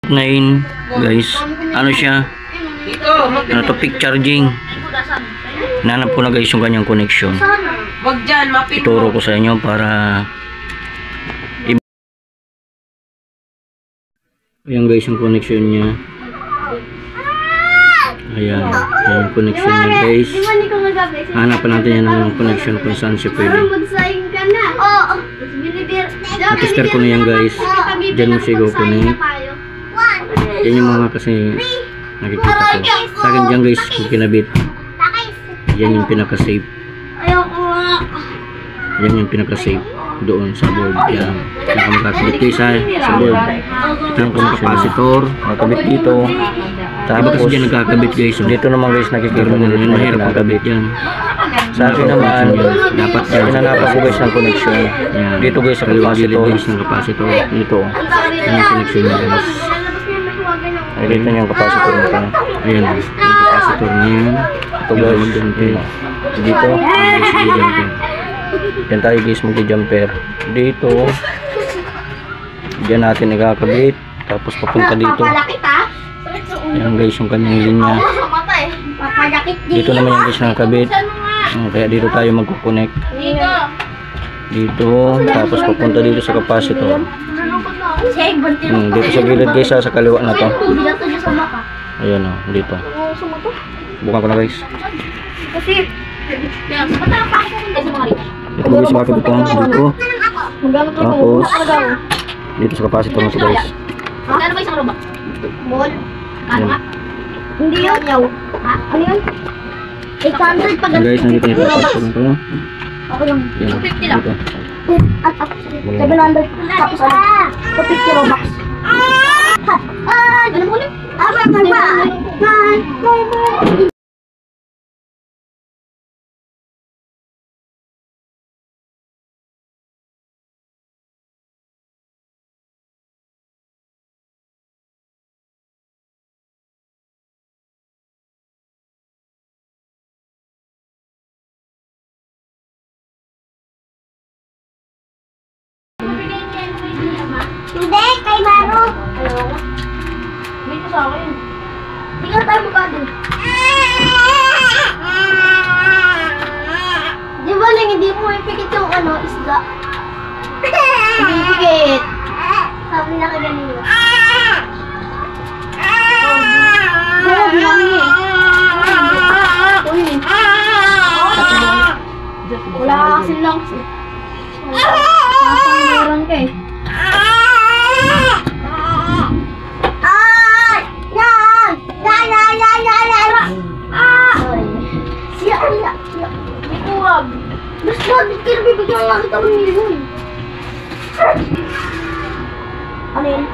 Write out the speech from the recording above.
9 guys. Ano siya? Ano to, peak charging. Nanap ko na guys yung kanyang connection. Ituro ko sa inyo para ayan guys yung connection niya. Ayan yung connection niya guys. Hanapan natin yan ng connection kung saan siya pwede. Tester ko na yan guys. Diyan mo siya go-connect. Yan yung mga kasi nakikita ko. Sa akin dyan guys kung kinabit. Yan yung pinaka-safe. Yan yung pinaka-safe doon sa board. Yan. Nakamakakabit kayo sa board. Ito yung capacitor. Nakakabit dito. Tapos kasi dyan nagkakabit guys. Dito naman guys nakikita mo na yun. Mahirap ang kabit yan. Sa akin naman, dapat yan. Pinanapan ko guys ng connection. Dito guys sa capacitor. Ng capacitor. Dito. Yan yung connection niya guys. Ay, dito yung capacitor nito. Ayan. Yung capacitor niya. Ito guys. Dito. Yan tayo guys magdi-jumper. Dito. Diyan natin ikakabit. Tapos papunta dito. Yan guys yung kanyang linya. Dito naman yung guys nakakabit. Kaya dito tayo magkukonect. Dito. Tapos papunta dito sa capacitor. Dito sa gilid guys sa kaliwa na to. Ayan o. Dito. Bukan ko na guys. Ito guys makakabit ko dito. Tapos dito sa capacitor mo guys. Ano ba isang robot? Ball? Hindi yun. Ano yun? 800 pag guys, nandito yung capacitor nito. Ako lang. 250 lang. 700 tapos ano? 250 robux. Ganun mo ulit. Hindi, kay Maro. Dito sa akin. Hindi ka tayo magkado. Di ba lang, hindi mo ipikit yung isda? Ipikit. Sabi na kaganino. Huwag lang eh. Wala kasi lang. Sasangguran ka eh. Bibigyan lang kita ng milyon. Ano yun?